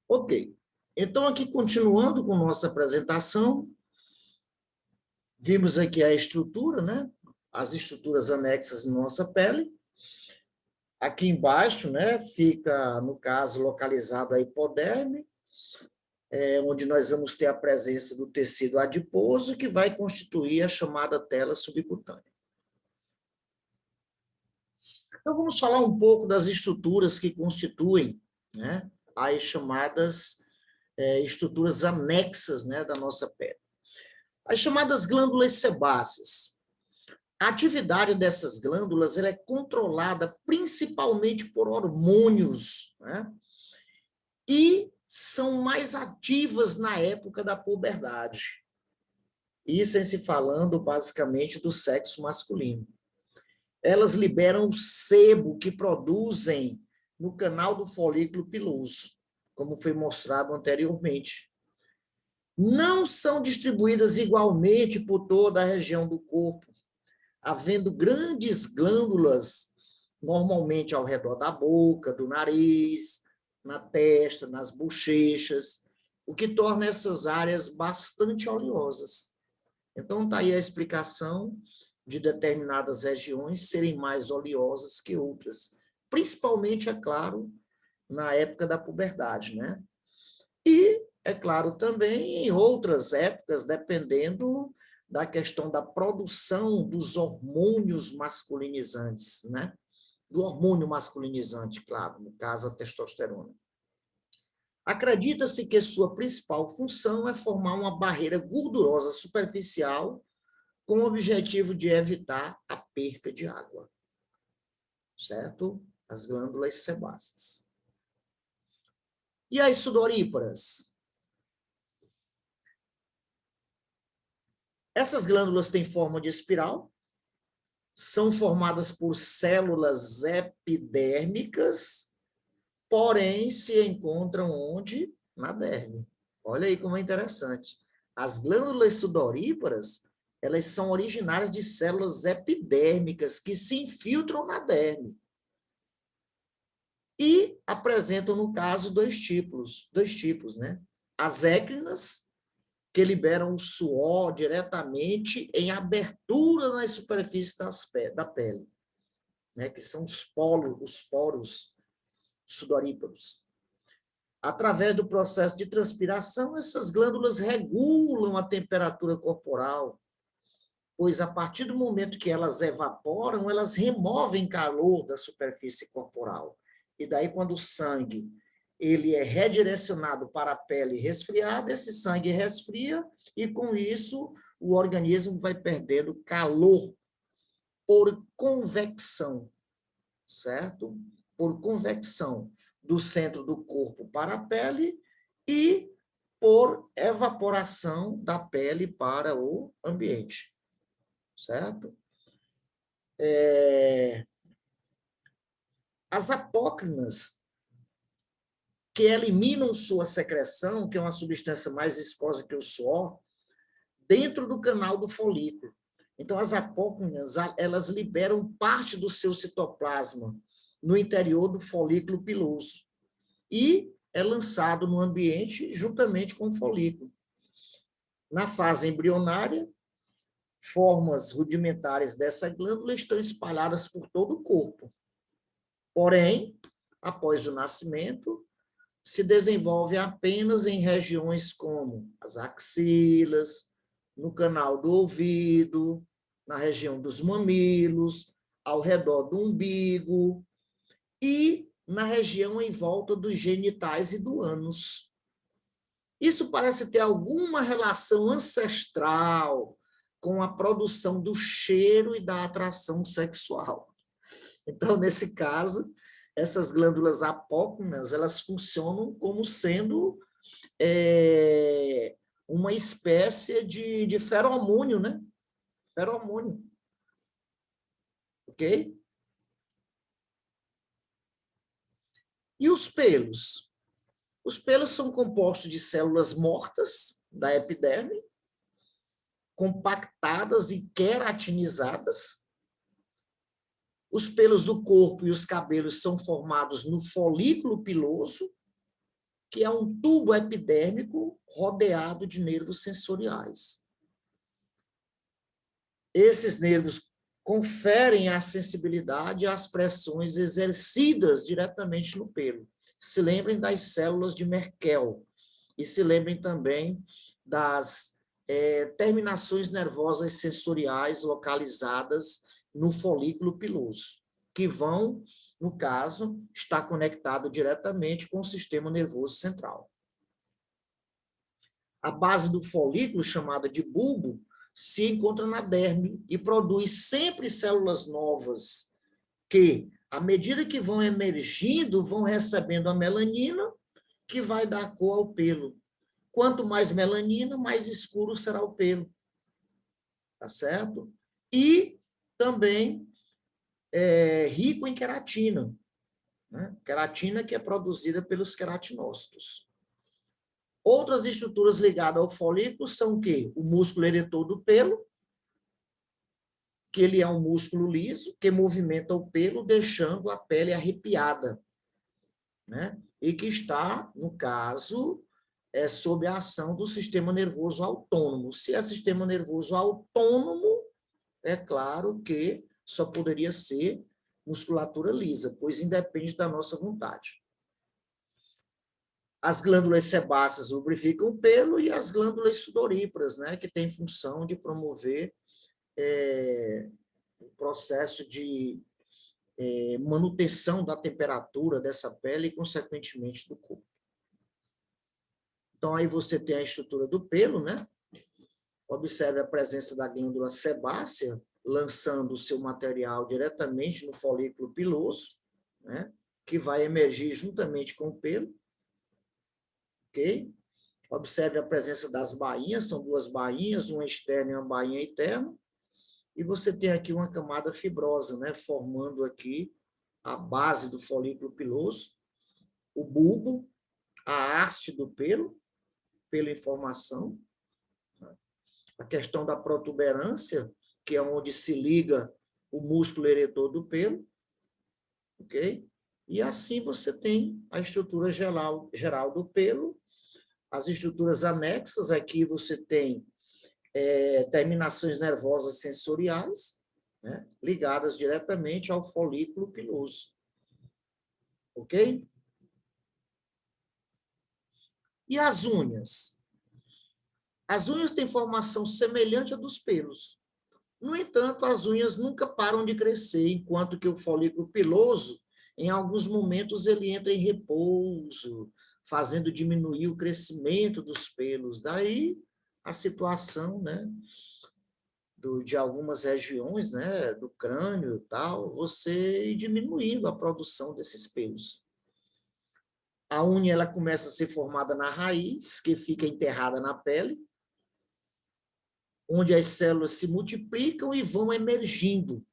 Ok. Então, aqui, continuando com nossa apresentação, vimos aqui a estrutura, né? As estruturas anexas na nossa pele. Aqui embaixo, né, fica, no caso, localizado a hipoderme, onde nós vamos ter a presença do tecido adiposo, que vai constituir a chamada tela subcutânea. Então, vamos falar um pouco das estruturas que constituem, né, as chamadas estruturas anexas, né, da nossa pele. As chamadas glândulas sebáceas. A atividade dessas glândulas ela é controlada principalmente por hormônios, né? E são mais ativas na época da puberdade. Isso em se falando basicamente do sexo masculino. Elas liberam o sebo que produzem no canal do folículo piloso, como foi mostrado anteriormente. Não são distribuídas igualmente por toda a região do corpo, havendo grandes glândulas, normalmente ao redor da boca, do nariz, na testa, nas bochechas, o que torna essas áreas bastante oleosas. Então, está aí a explicação de determinadas regiões serem mais oleosas que outras, principalmente, é claro, na época da puberdade, né? E, é claro, também em outras épocas, dependendo da questão da produção dos hormônios masculinizantes, né? Do hormônio masculinizante, claro, no caso, a testosterona. Acredita-se que sua principal função é formar uma barreira gordurosa superficial com o objetivo de evitar a perca de água, certo? As glândulas sebáceas. E as sudoríparas? Essas glândulas têm forma de espiral, são formadas por células epidérmicas, porém se encontram onde? Na derme. Olha aí como é interessante. As glândulas sudoríparas, elas são originárias de células epidérmicas que se infiltram na derme. E apresentam, no caso, dois tipos, né? As écrinas, que liberam o suor diretamente em abertura nas superfícies da pele, né? Que são os poros sudoríparos. Através do processo de transpiração, essas glândulas regulam a temperatura corporal, pois a partir do momento que elas evaporam, elas removem calor da superfície corporal. E daí, quando o sangue ele é redirecionado para a pele resfriada, esse sangue resfria e, com isso, o organismo vai perdendo calor por convecção, certo? Por convecção do centro do corpo para a pele e por evaporação da pele para o ambiente, certo? As apócrinas, que eliminam sua secreção, que é uma substância mais viscosa que o suor, dentro do canal do folículo. Então, as apócrinas, elas liberam parte do seu citoplasma no interior do folículo piloso e é lançado no ambiente juntamente com o folículo. Na fase embrionária, formas rudimentares dessa glândula estão espalhadas por todo o corpo. Porém, após o nascimento, se desenvolve apenas em regiões como as axilas, no canal do ouvido, na região dos mamilos, ao redor do umbigo e na região em volta dos genitais e do ânus. Isso parece ter alguma relação ancestral com a produção do cheiro e da atração sexual. Então, nesse caso, essas glândulas apócrinas, elas funcionam como sendo uma espécie de feromônio, né? Feromônio. Ok? E os pelos? Os pelos são compostos de células mortas da epiderme, compactadas e queratinizadas. Os pelos do corpo e os cabelos são formados no folículo piloso, que é um tubo epidérmico rodeado de nervos sensoriais. Esses nervos conferem a sensibilidade às pressões exercidas diretamente no pelo. Se lembrem das células de Merkel e se lembrem também das terminações nervosas sensoriais localizadas no folículo piloso, que vão, no caso, estar conectado diretamente com o sistema nervoso central. A base do folículo, chamada de bulbo, se encontra na derme e produz sempre células novas que, à medida que vão emergindo, vão recebendo a melanina, que vai dar cor ao pelo. Quanto mais melanina, mais escuro será o pelo. Tá certo? E também rico em queratina, né? Queratina que é produzida pelos queratinócitos. Outras estruturas ligadas ao folículo são o quê? O músculo eretor do pelo, que ele é um músculo liso, que movimenta o pelo, deixando a pele arrepiada, né? E que está, no caso, sob a ação do sistema nervoso autônomo. Se é sistema nervoso autônomo, é claro que só poderia ser musculatura lisa, pois independe da nossa vontade. As glândulas sebáceas lubrificam o pelo e as glândulas sudoríparas, né, que têm função de promover o processo de manutenção da temperatura dessa pele e, consequentemente, do corpo. Então, aí você tem a estrutura do pelo, né? Observe a presença da glândula sebácea, lançando o seu material diretamente no folículo piloso, né? Que vai emergir juntamente com o pelo. Ok? Observe a presença das bainhas, são duas bainhas, uma externa e uma bainha interna. E você tem aqui uma camada fibrosa, né? Formando aqui a base do folículo piloso, o bulbo, a haste do pelo em formação, a questão da protuberância, que é onde se liga o músculo eretor do pelo, ok? E assim você tem a estrutura geral do pelo, as estruturas anexas, aqui você tem terminações nervosas sensoriais, né, ligadas diretamente ao folículo piloso, ok? E as unhas? As unhas têm formação semelhante à dos pelos. No entanto, as unhas nunca param de crescer, enquanto que o folículo piloso, em alguns momentos, ele entra em repouso, fazendo diminuir o crescimento dos pelos. Daí a situação, né, de algumas regiões, né, do crânio e tal, você ir diminuindo a produção desses pelos. A unha ela começa a ser formada na raiz, que fica enterrada na pele, onde as células se multiplicam e vão emergindo.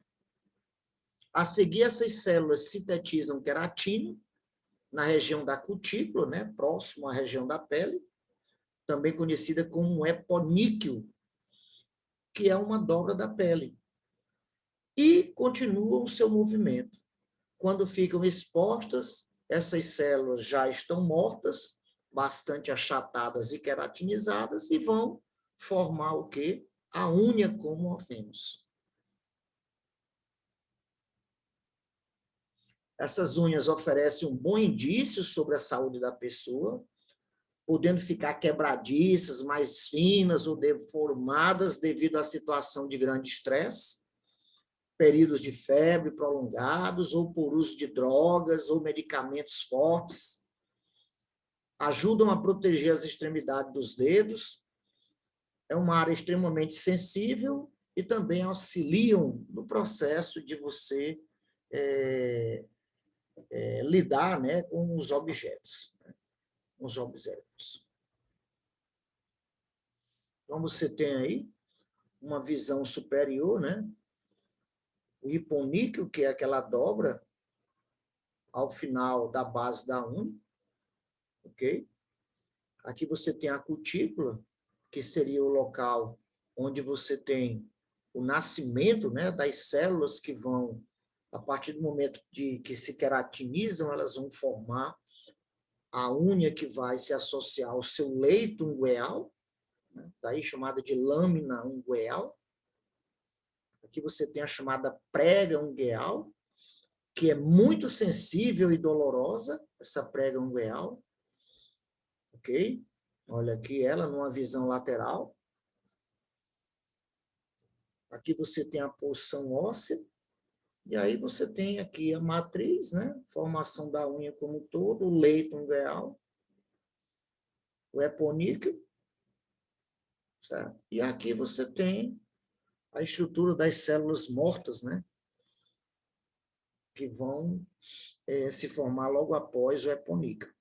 A seguir, essas células sintetizam queratina na região da cutícula, né, próximo à região da pele, também conhecida como eponíqueo, que é uma dobra da pele. E continuam o seu movimento. Quando ficam expostas, essas células já estão mortas, bastante achatadas e queratinizadas, e vão formar o quê? A unha, como vemos. Essas unhas oferecem um bom indício sobre a saúde da pessoa, podendo ficar quebradiças, mais finas ou deformadas devido à situação de grande estresse, períodos de febre prolongados ou por uso de drogas ou medicamentos fortes. Ajudam a proteger as extremidades dos dedos. É uma área extremamente sensível e também auxiliam no processo de você lidar, né, com os objetos, né, os obséquios. Então, você tem aí uma visão superior, né? O hiponíqueo, que é aquela dobra ao final da base da unha, ok? Aqui você tem a cutícula, que seria o local onde você tem o nascimento, né, das células que vão, a partir do momento que se queratinizam, elas vão formar a unha que vai se associar ao seu leito ungueal, né? Daí chamada de lâmina ungueal. Aqui você tem a chamada prega ungueal, que é muito sensível e dolorosa, essa prega ungueal. Ok? Olha aqui ela numa visão lateral. Aqui você tem a porção óssea. E aí você tem aqui a matriz, né? Formação da unha como um todo, o leito ungueal, o eponíqueo, certo? E aqui você tem a estrutura das células mortas, né? Que vão se formar logo após o eponíqueo.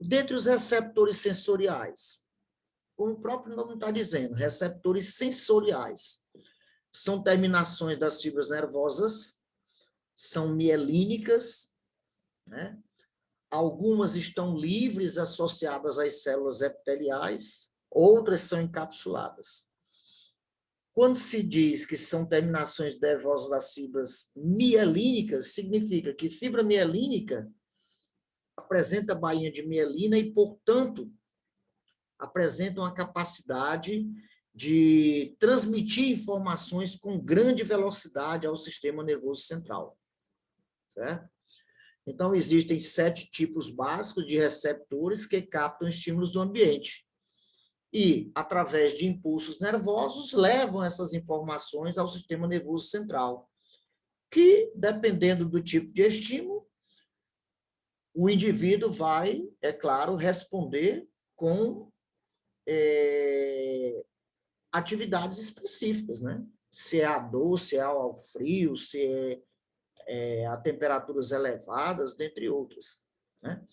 Dentre os receptores sensoriais, como o próprio nome está dizendo, receptores sensoriais, são terminações das fibras nervosas, são mielínicas, né? Algumas estão livres, associadas às células epiteliais, outras são encapsuladas. Quando se diz que são terminações nervosas das fibras mielínicas, significa que fibra mielínica apresenta bainha de mielina e, portanto, apresenta uma capacidade de transmitir informações com grande velocidade ao sistema nervoso central. Certo? Então, existem 7 tipos básicos de receptores que captam estímulos do ambiente. E, através de impulsos nervosos, levam essas informações ao sistema nervoso central, que, dependendo do tipo de estímulo, o indivíduo vai, é claro, responder com atividades específicas, né? Se é a dor, se é ao frio, se é a temperaturas elevadas, dentre outras, né?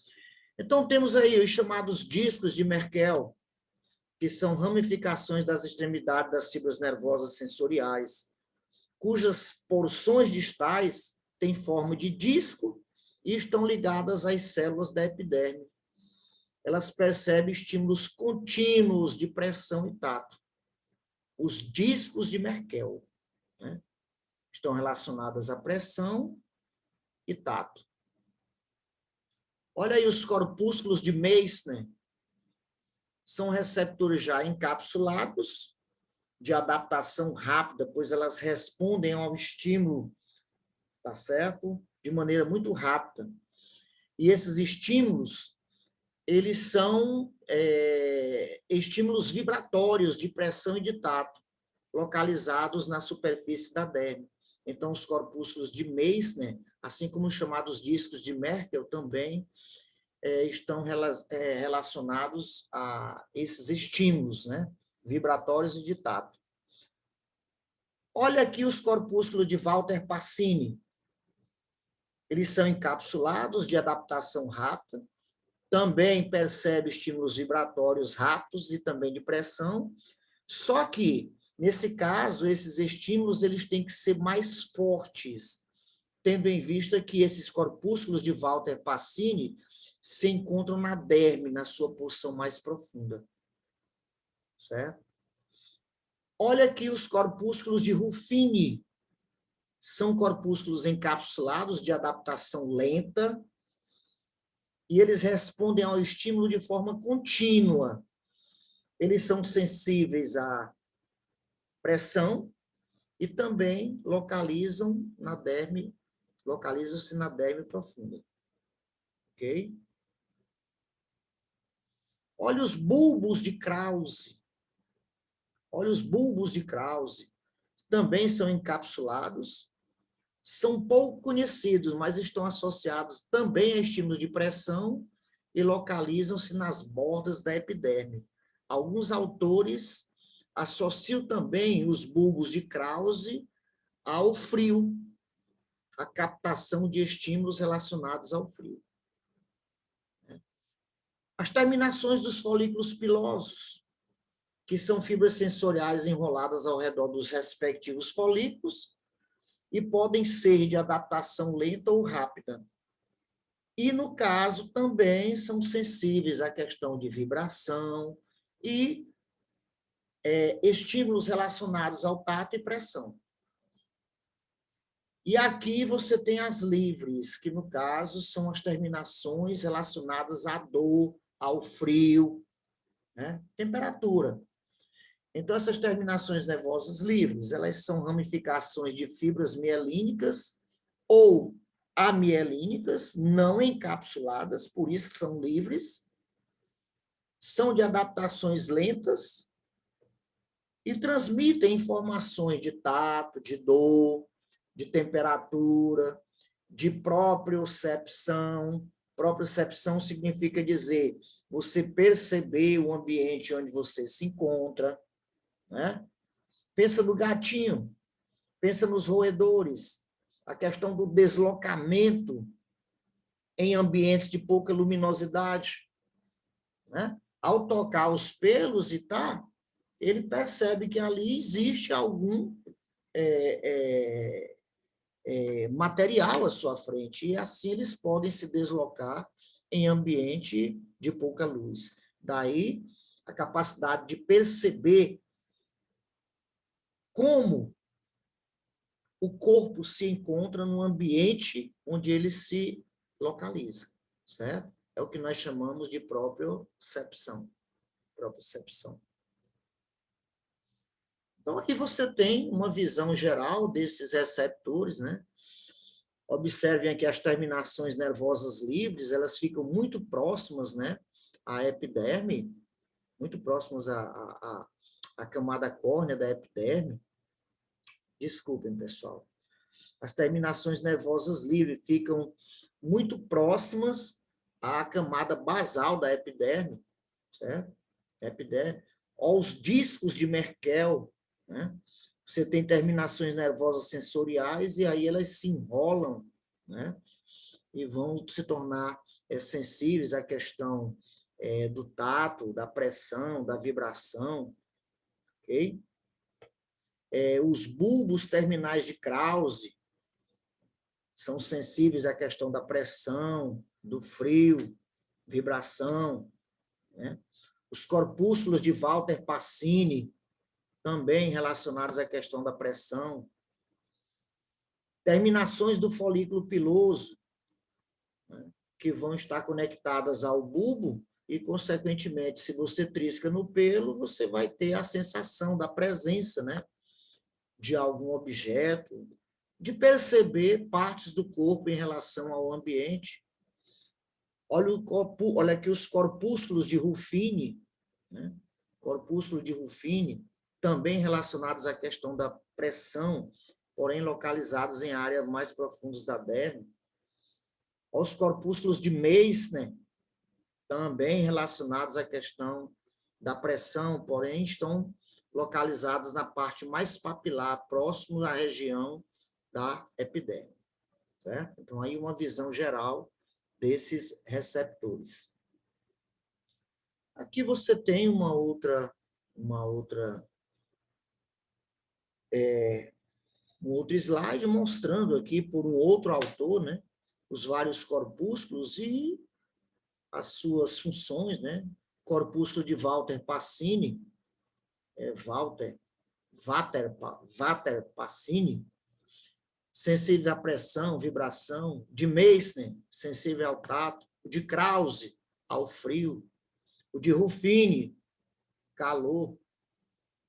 Então, temos aí os chamados discos de Merkel, que são ramificações das extremidades das fibras nervosas sensoriais, cujas porções distais têm forma de disco e estão ligadas às células da epiderme. Elas percebem estímulos contínuos de pressão e tato. Os discos de Merkel, né, estão relacionados à pressão e tato. Olha aí os corpúsculos de Meissner. São receptores já encapsulados, de adaptação rápida, pois elas respondem ao estímulo, tá certo? De maneira muito rápida. E esses estímulos, eles são estímulos vibratórios de pressão e de tato, localizados na superfície da derme. Então, os corpúsculos de Meissner, assim como os chamados discos de Merkel, também estão relacionados a esses estímulos, né? Vibratórios e de tato. Olha aqui os corpúsculos de Walter Pacini. Eles são encapsulados de adaptação rápida, também percebe estímulos vibratórios rápidos e também de pressão, só que, nesse caso, esses estímulos eles têm que ser mais fortes, tendo em vista que esses corpúsculos de Walter Pacini se encontram na derme, na sua porção mais profunda. Certo? Olha aqui os corpúsculos de Ruffini. São corpúsculos encapsulados de adaptação lenta e eles respondem ao estímulo de forma contínua. Eles são sensíveis à pressão e também localizam-se na derme profunda. Ok? Olha os bulbos de Krause. Olha os bulbos de Krause. Também são encapsulados, são pouco conhecidos, mas estão associados também a estímulos de pressão e localizam-se nas bordas da epiderme. Alguns autores associam também os bulbos de Krause ao frio, a captação de estímulos relacionados ao frio. As terminações dos folículos pilosos, que são fibras sensoriais enroladas ao redor dos respectivos folículos e podem ser de adaptação lenta ou rápida. E, no caso, também são sensíveis à questão de vibração e estímulos relacionados ao tato e pressão. E aqui você tem as livres, que no caso são as terminações relacionadas à dor, ao frio, né? Temperatura. Então, essas terminações nervosas livres, elas são ramificações de fibras mielínicas ou amielínicas, não encapsuladas, por isso são livres, são de adaptações lentas e transmitem informações de tato, de dor, de temperatura, de propriocepção. Propriocepção significa dizer você perceber o ambiente onde você se encontra, né? Pensa no gatinho, pensa nos roedores, a questão do deslocamento em ambientes de pouca luminosidade, né? Ao tocar os pelos e tal, ele percebe que ali existe algum material à sua frente, e assim eles podem se deslocar em ambiente de pouca luz. Daí, a capacidade de perceber como o corpo se encontra no ambiente onde ele se localiza, certo? É o que nós chamamos de propriocepção. Propriocepção. Então, aqui você tem uma visão geral desses receptores, né? Observem aqui as terminações nervosas livres, elas ficam muito próximas, né, à epiderme, muito próximas à camada córnea da epiderme. Desculpem, pessoal. As terminações nervosas livres ficam muito próximas à camada basal da epiderme, certo? Epiderme. Os discos de Merkel, né? Você tem terminações nervosas sensoriais e aí elas se enrolam, né? E vão se tornar sensíveis à questão do tato, da pressão, da vibração, ok? Os bulbos terminais de Krause são sensíveis à questão da pressão, do frio, vibração, né? Os corpúsculos de Walter Pacini, também relacionados à questão da pressão. Terminações do folículo piloso, né, que vão estar conectadas ao bulbo e, consequentemente, se você trisca no pelo, você vai ter a sensação da presença, né, de algum objeto, de perceber partes do corpo em relação ao ambiente. Olha aqui os corpúsculos de Ruffini, né, corpúsculos de Ruffini, também relacionados à questão da pressão, porém localizados em áreas mais profundas da derme. Os corpúsculos de Meissner, também relacionados à questão da pressão, porém estão localizados na parte mais papilar, próximo à região da epiderme. Certo? Então, aí uma visão geral desses receptores. Aqui você tem um outro slide mostrando aqui por um outro autor, né, os vários corpúsculos e as suas funções, né? Corpúsculo de Walter Pacini, Walter Pacini, sensível à pressão, vibração, de Meissner, sensível ao tato, o de Krause, ao frio, o de Ruffini, calor,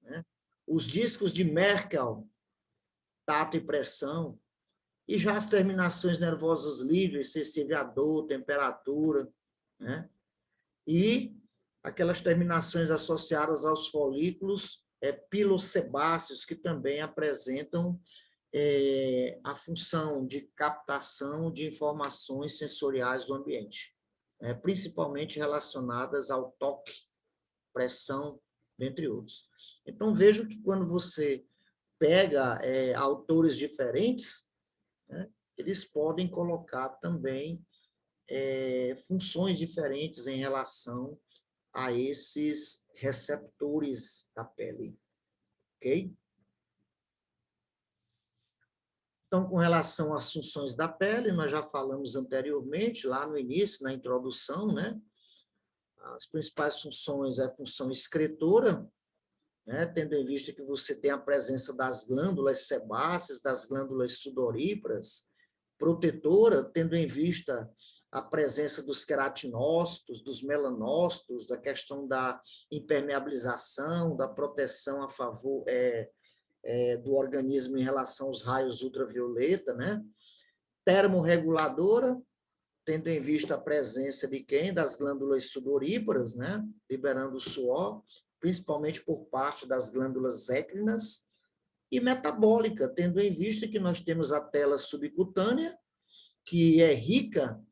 né? Os discos de Merkel, tato e pressão, e já as terminações nervosas livres, sensível à dor, temperatura, né? E aquelas terminações associadas aos folículos pilosebáceos, que também apresentam a função de captação de informações sensoriais do ambiente, principalmente relacionadas ao toque, pressão, dentre outros. Então, vejo que quando você pega autores diferentes, né, eles podem colocar também funções diferentes em relação a esses receptores da pele, ok? Então, com relação às funções da pele, nós já falamos anteriormente, lá no início, na introdução, né? As principais funções é a função excretora, né? Tendo em vista que você tem a presença das glândulas sebáceas, das glândulas sudoríparas, protetora, tendo em vista a presença dos queratinócitos, dos melanócitos, da questão da impermeabilização, da proteção a favor do organismo em relação aos raios ultravioleta, né? Termorreguladora, tendo em vista a presença de quem? Das glândulas sudoríparas, né? Liberando o suor, principalmente por parte das glândulas écrinas, e metabólica, tendo em vista que nós temos a tela subcutânea, que é rica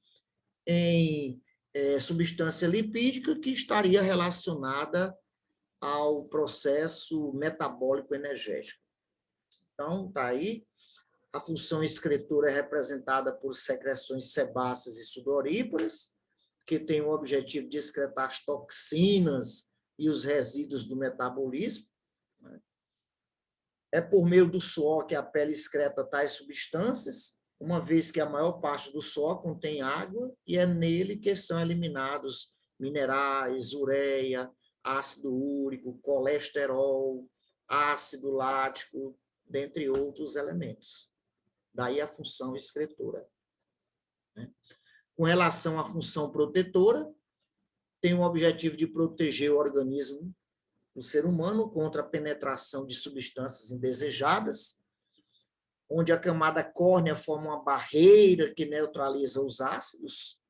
em substância lipídica que estaria relacionada ao processo metabólico energético. Então, está aí. A função excretora é representada por secreções sebáceas e sudoríparas, que tem o objetivo de excretar as toxinas e os resíduos do metabolismo. É por meio do suor que a pele excreta tais substâncias, uma vez que a maior parte do suor contém água, e é nele que são eliminados minerais, ureia, ácido úrico, colesterol, ácido lático, dentre outros elementos. Daí a função excretora. Com relação à função protetora, tem o objetivo de proteger o organismo do ser humano contra a penetração de substâncias indesejadas, onde a camada córnea forma uma barreira que neutraliza os ácidos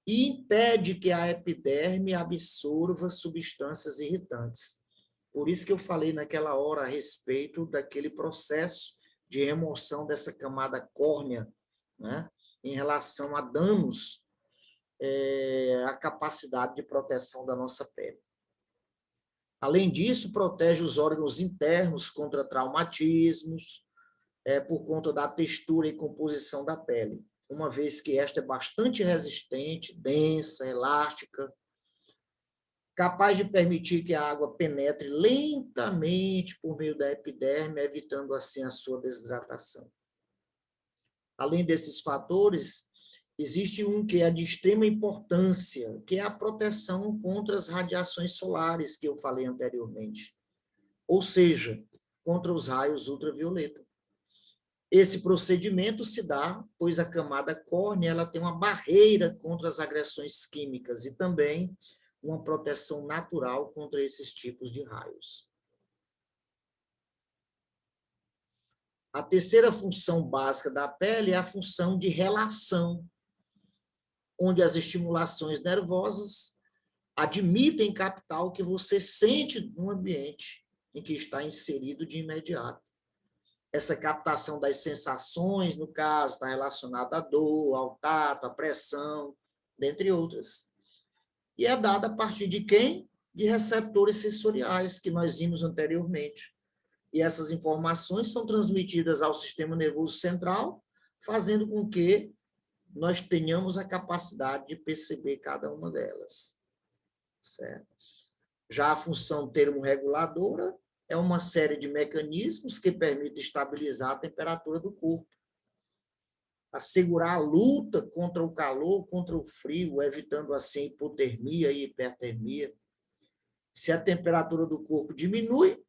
e impede que a epiderme absorva substâncias irritantes. Por isso que eu falei naquela hora a respeito daquele processo de remoção dessa camada córnea, né, em relação a danos à capacidade de proteção da nossa pele. Além disso, protege os órgãos internos contra traumatismos, por conta da textura e composição da pele, uma vez que esta é bastante resistente, densa, elástica, capaz de permitir que a água penetre lentamente por meio da epiderme, evitando assim a sua desidratação. Além desses fatores, existe um que é de extrema importância, que é a proteção contra as radiações solares, que eu falei anteriormente, ou seja, contra os raios ultravioleta. Esse procedimento se dá, pois a camada córnea ela tem uma barreira contra as agressões químicas e também uma proteção natural contra esses tipos de raios. A terceira função básica da pele é a função de relação, onde as estimulações nervosas admitem captar o que você sente no ambiente em que está inserido de imediato. Essa captação das sensações, no caso, está relacionada à dor, ao tato, à pressão, dentre outras. E é dada a partir de quem? De receptores sensoriais, que nós vimos anteriormente. E essas informações são transmitidas ao sistema nervoso central, fazendo com que nós tenhamos a capacidade de perceber cada uma delas. Certo? Já a função termorreguladora é uma série de mecanismos que permitem estabilizar a temperatura do corpo, assegurar a luta contra o calor, contra o frio, evitando assim hipotermia e hipertermia. Se a temperatura do corpo diminui,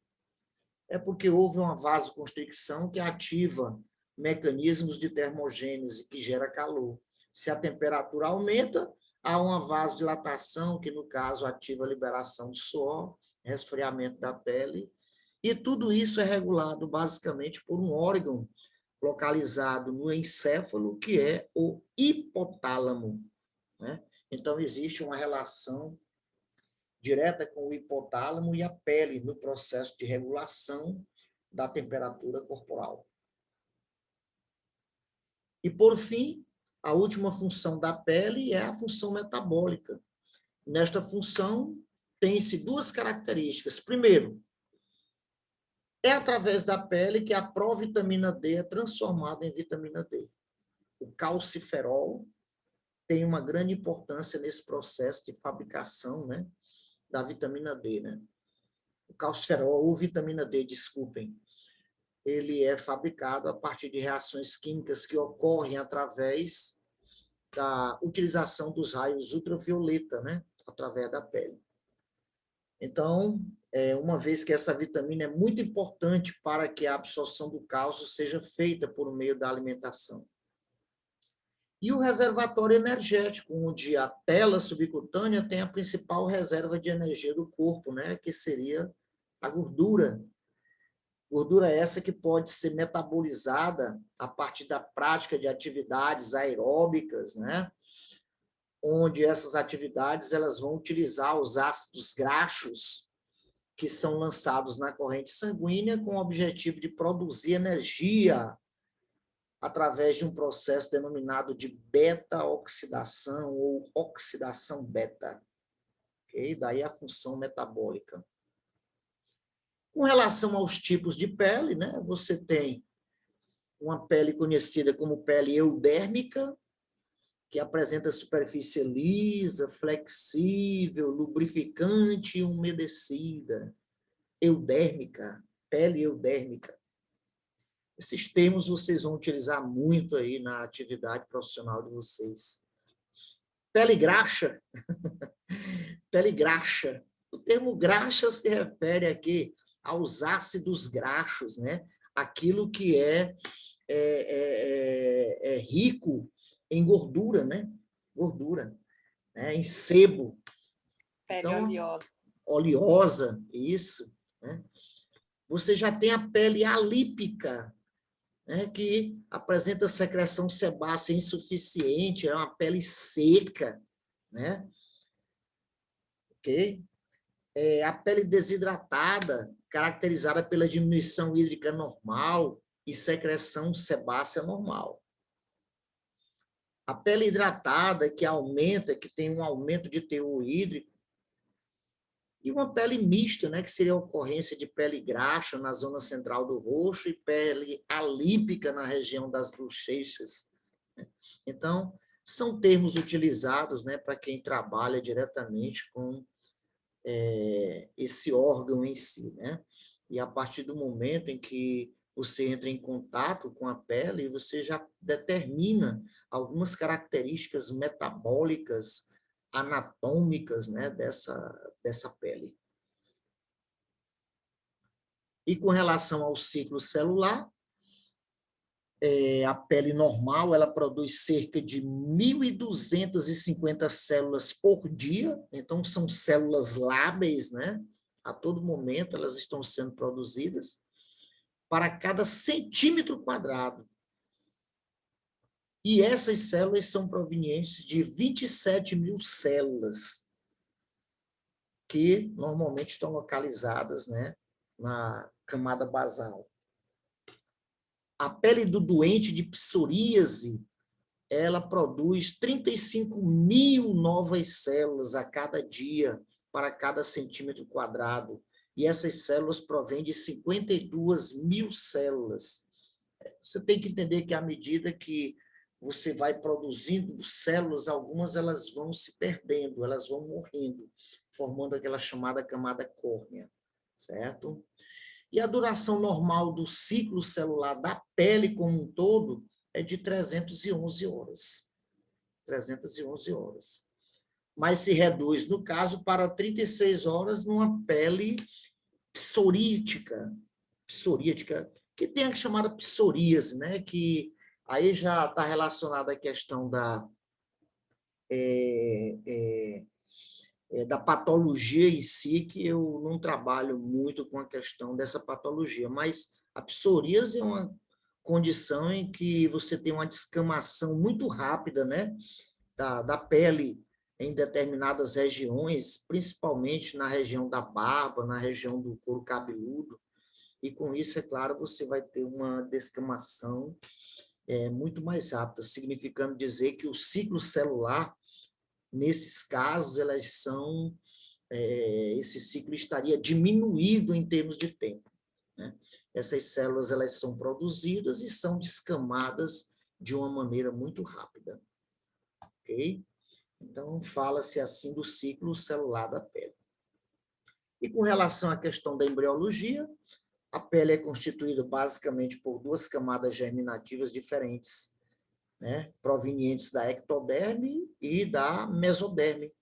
é porque houve uma vasoconstricção que ativa mecanismos de termogênese que gera calor. Se a temperatura aumenta, há uma vasodilatação que, no caso, ativa a liberação de suor, resfriamento da pele, e tudo isso é regulado basicamente por um órgão localizado no encéfalo, que é o hipotálamo, né? Então, existe uma relação direta com o hipotálamo e a pele no processo de regulação da temperatura corporal. E, por fim, a última função da pele é a função metabólica. Nesta função, tem-se duas características. Primeiro, é através da pele que a provitamina D é transformada em vitamina D. O calciferol tem uma grande importância nesse processo de fabricação, né, da vitamina D, né? O calciferol, ou vitamina D, desculpem, ele é fabricado a partir de reações químicas que ocorrem através da utilização dos raios ultravioleta, né, através da pele. Então, uma vez que essa vitamina é muito importante para que a absorção do cálcio seja feita por meio da alimentação. E o reservatório energético, onde a tela subcutânea tem a principal reserva de energia do corpo, né, que seria a gordura. Gordura essa que pode ser metabolizada a partir da prática de atividades aeróbicas, né, onde essas atividades elas vão utilizar os ácidos graxos que são lançados na corrente sanguínea com o objetivo de produzir energia através de um processo denominado de beta-oxidação ou oxidação beta. Okay? Daí a função metabólica. Com relação aos tipos de pele, né, você tem uma pele conhecida como pele eudérmica, que apresenta superfície lisa, flexível, lubrificante e umedecida. Eudérmica, pele eudérmica. Esses termos vocês vão utilizar muito aí na atividade profissional de vocês. Pele graxa. Pele graxa. O termo graxa se refere aqui aos ácidos graxos, né? Aquilo que é rico em gordura, né? Gordura, né? Em sebo. Pele então, oleosa. Oleosa, isso. Né? Você já tem a pele alípica, né, que apresenta secreção sebácea insuficiente, é uma pele seca, né? Ok? A pele desidratada, caracterizada pela diminuição hídrica normal e secreção sebácea normal. A pele hidratada, que aumenta, que tem um aumento de teor hídrico, e uma pele mista, né, que seria a ocorrência de pele graxa na zona central do rosto e pele alípica na região das bochechas. Então, são termos utilizados, né, para quem trabalha diretamente com esse órgão em si, né? E a partir do momento em que você entra em contato com a pele, você já determina algumas características metabólicas, anatômicas, né, dessa pele. E com relação ao ciclo celular, a pele normal, ela produz cerca de 1.250 células por dia, então são células lábeis, né? A todo momento elas estão sendo produzidas para cada centímetro quadrado. E essas células são provenientes de 27 mil células, que normalmente estão localizadas, né, na camada basal. A pele do doente de psoríase, ela produz 35 mil novas células a cada dia para cada centímetro quadrado. E essas células provêm de 52 mil células. Você tem que entender que à medida que você vai produzindo células, algumas elas vão se perdendo, elas vão morrendo, formando aquela chamada camada córnea, certo? E a duração normal do ciclo celular da pele como um todo é de 311 horas. 311 horas. Mas se reduz, no caso, para 36 horas numa pele psorítica, que tem a chamada psoríase, né? Que aí já está relacionada à questão da patologia em si, que eu não trabalho muito com a questão dessa patologia, mas a psoríase é uma condição em que você tem uma descamação muito rápida, né, da pele em determinadas regiões, principalmente na região da barba, na região do couro cabeludo, e com isso, é claro, você vai ter uma descamação muito mais rápida, significando dizer que o ciclo celular, nesses casos, esse ciclo estaria diminuído em termos de tempo, né? Essas células elas são produzidas e são descamadas de uma maneira muito rápida. Ok? Então, fala-se assim do ciclo celular da pele. E com relação à questão da embriologia, a pele é constituída basicamente por duas camadas germinativas diferentes, né, provenientes da ectoderme e da mesoderme.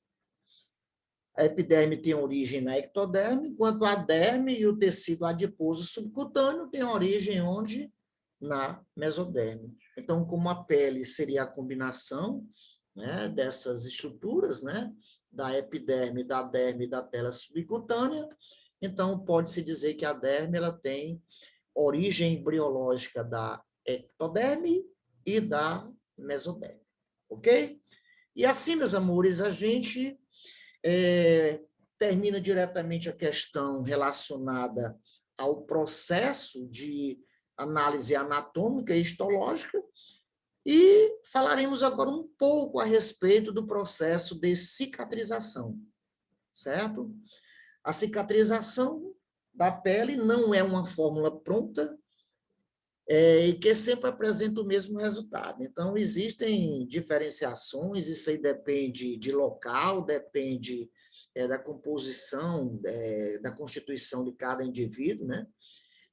A epiderme tem origem na ectoderme, enquanto a derme e o tecido adiposo subcutâneo têm origem onde? Na mesoderme. Então, como a pele seria a combinação, né, dessas estruturas, né, da epiderme, da derme e da tela subcutânea, então pode-se dizer que a derme ela tem origem embriológica da ectoderme e da mesoderme, ok? E assim, meus amores, a gente termina diretamente a questão relacionada ao processo de análise anatômica e histológica e falaremos agora um pouco a respeito do processo de cicatrização, certo? A cicatrização da pele não é uma fórmula pronta, e que sempre apresenta o mesmo resultado. Então, existem diferenciações, isso aí depende de local, depende da composição, da constituição de cada indivíduo, né?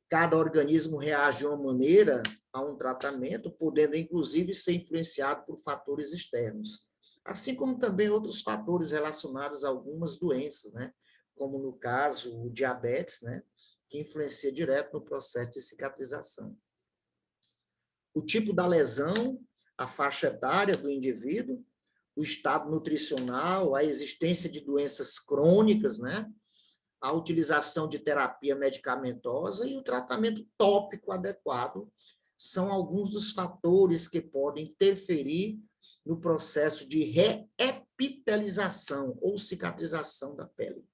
Cada organismo reage de uma maneira a um tratamento, podendo, inclusive, ser influenciado por fatores externos, assim como também outros fatores relacionados a algumas doenças, né? Como, no caso, o diabetes, né? Que influencia direto no processo de cicatrização. O tipo da lesão, a faixa etária do indivíduo, o estado nutricional, a existência de doenças crônicas, né? A utilização de terapia medicamentosa e o tratamento tópico adequado são alguns dos fatores que podem interferir no processo de reepitelização ou cicatrização da pele.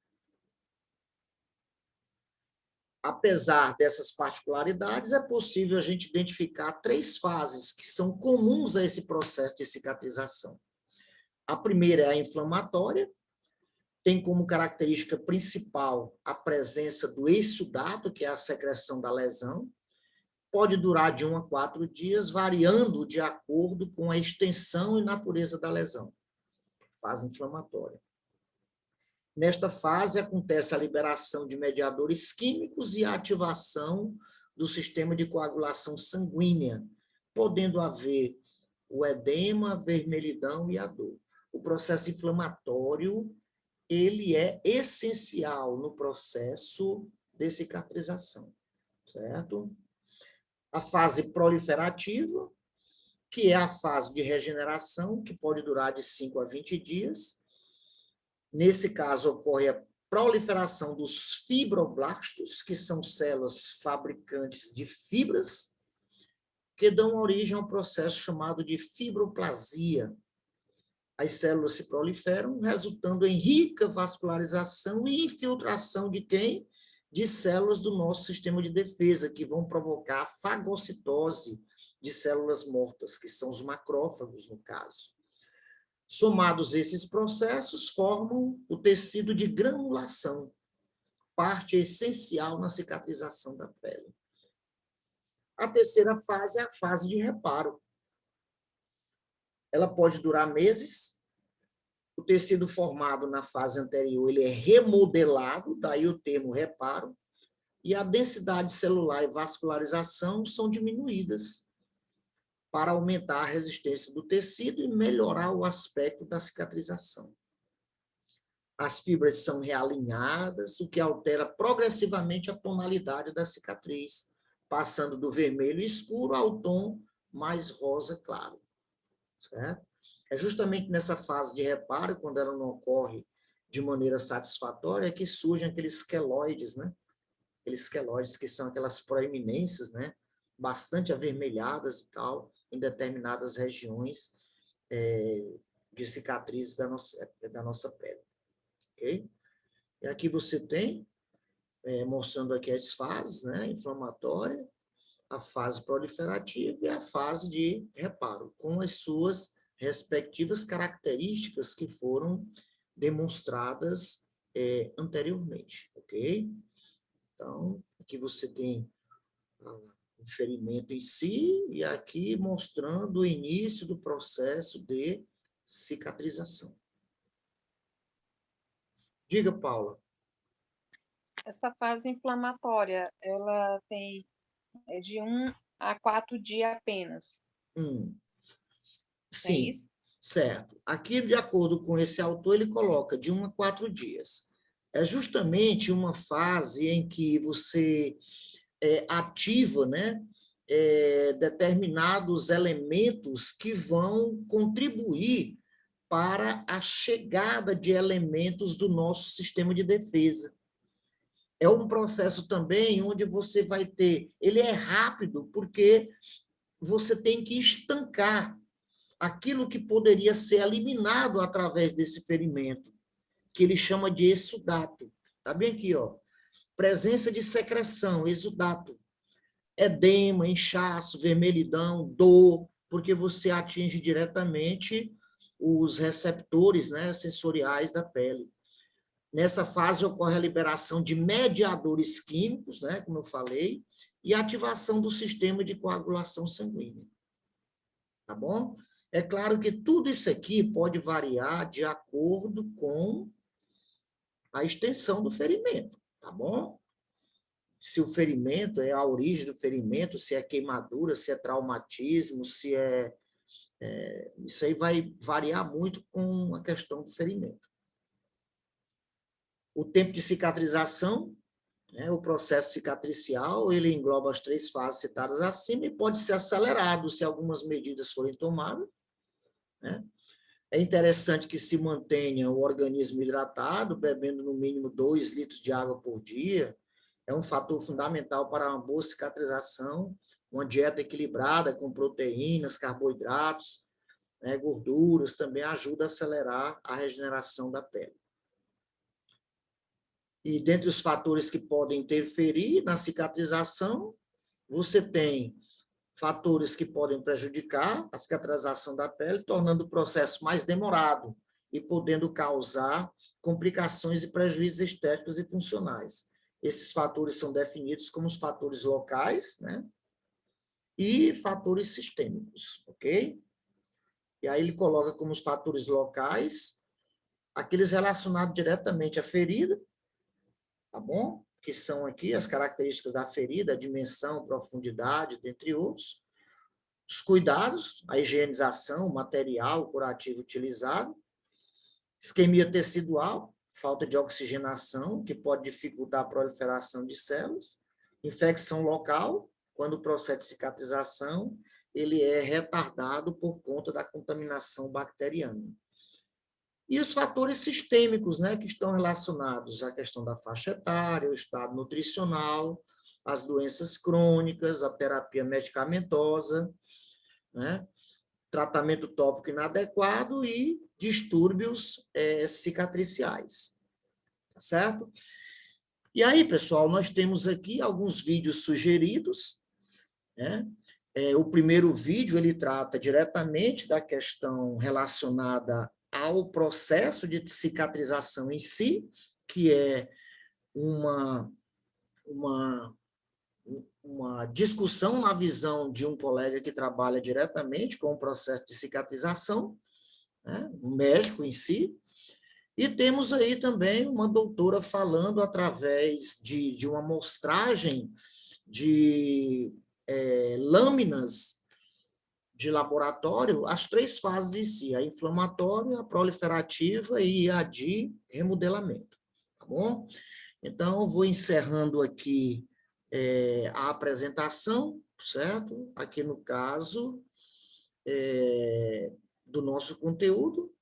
Apesar dessas particularidades, é possível a gente identificar 3 fases que são comuns a esse processo de cicatrização. A primeira é a inflamatória, tem como característica principal a presença do exsudato, que é a secreção da lesão, pode durar de 1 a 4 dias, variando de acordo com a extensão e natureza da lesão. Fase inflamatória. Nesta fase, acontece a liberação de mediadores químicos e a ativação do sistema de coagulação sanguínea, podendo haver o edema, a vermelhidão e a dor. O processo inflamatório, ele é essencial no processo de cicatrização, certo? A fase proliferativa, que é a fase de regeneração, que pode durar de 5 a 20 dias, nesse caso, ocorre a proliferação dos fibroblastos, que são células fabricantes de fibras, que dão origem a um processo chamado de fibroplasia. As células se proliferam, resultando em rica vascularização e infiltração de quem? De células do nosso sistema de defesa, que vão provocar a fagocitose de células mortas, que são os macrófagos, no caso. Somados esses processos, formam o tecido de granulação, parte essencial na cicatrização da pele. A terceira fase é a fase de reparo. Ela pode durar meses. O tecido formado na fase anterior ele é remodelado, daí o termo reparo, e a densidade celular e vascularização são diminuídas para aumentar a resistência do tecido e melhorar o aspecto da cicatrização. As fibras são realinhadas, o que altera progressivamente a tonalidade da cicatriz, passando do vermelho escuro ao tom mais rosa claro. Certo? É justamente nessa fase de reparo, quando ela não ocorre de maneira satisfatória, que surgem aqueles queloides, né? Aqueles queloides que são aquelas proeminências, né? Bastante avermelhadas e tal, em determinadas regiões de cicatrizes da nossa pele. Ok? E aqui você tem, mostrando aqui as fases, né? Inflamatória, a fase proliferativa e a fase de reparo, com as suas respectivas características que foram demonstradas anteriormente, ok? Então, aqui você tem o ferimento em si, e aqui mostrando o início do processo de cicatrização. Diga, Paula. Essa fase inflamatória, ela tem de 1 a 4 dias apenas. Sim. É isso? Certo. Aqui, de acordo com esse autor, ele coloca de 1 a 4 dias. É justamente uma fase em que você ativa, né, determinados elementos que vão contribuir para a chegada de elementos do nosso sistema de defesa. É um processo também onde você vai ter... Ele é rápido, porque você tem que estancar aquilo que poderia ser eliminado através desse ferimento, que ele chama de exudato. Está bem aqui, ó. Presença de secreção, exudato. Edema, inchaço, vermelhidão, dor, porque você atinge diretamente os receptores, né, sensoriais da pele. Nessa fase ocorre a liberação de mediadores químicos, né, como eu falei, e a ativação do sistema de coagulação sanguínea. Tá bom? É claro que tudo isso aqui pode variar de acordo com a extensão do ferimento, tá bom? Se o ferimento é a origem do ferimento, se é queimadura, se é traumatismo, se é... isso aí vai variar muito com a questão do ferimento. O tempo de cicatrização, né, o processo cicatricial, ele engloba as 3 fases citadas acima e pode ser acelerado se algumas medidas forem tomadas, né? É interessante que se mantenha o organismo hidratado, bebendo no mínimo 2 litros de água por dia. É um fator fundamental para uma boa cicatrização, uma dieta equilibrada com proteínas, carboidratos, né, gorduras, também ajuda a acelerar a regeneração da pele. E dentre os fatores que podem interferir na cicatrização, você tem fatores que podem prejudicar a cicatrização da pele, tornando o processo mais demorado e podendo causar complicações e prejuízos estéticos e funcionais. Esses fatores são definidos como os fatores locais, né? E fatores sistêmicos, ok? E aí ele coloca como os fatores locais aqueles relacionados diretamente à ferida, tá bom? Que são aqui as características da ferida, a dimensão, profundidade, dentre outros. Os cuidados, a higienização, o material, o curativo utilizado. Isquemia tecidual, falta de oxigenação, que pode dificultar a proliferação de células. Infecção local, quando o processo de cicatrização ele é retardado por conta da contaminação bacteriana. E os fatores sistêmicos, né, que estão relacionados à questão da faixa etária, o estado nutricional, as doenças crônicas, a terapia medicamentosa, né, tratamento tópico inadequado e distúrbios cicatriciais. Tá certo? E aí, pessoal, nós temos aqui alguns vídeos sugeridos, né? O primeiro vídeo, ele trata diretamente da questão relacionada ao processo de cicatrização em si, que é uma discussão na visão de um colega que trabalha diretamente com o processo de cicatrização, né, um médico em si, e temos aí também uma doutora falando através de uma amostragem de lâminas de laboratório, as 3 fases em si, a inflamatória, a proliferativa e a de remodelamento, tá bom? Então, vou encerrando aqui a apresentação, certo? Aqui no caso do nosso conteúdo,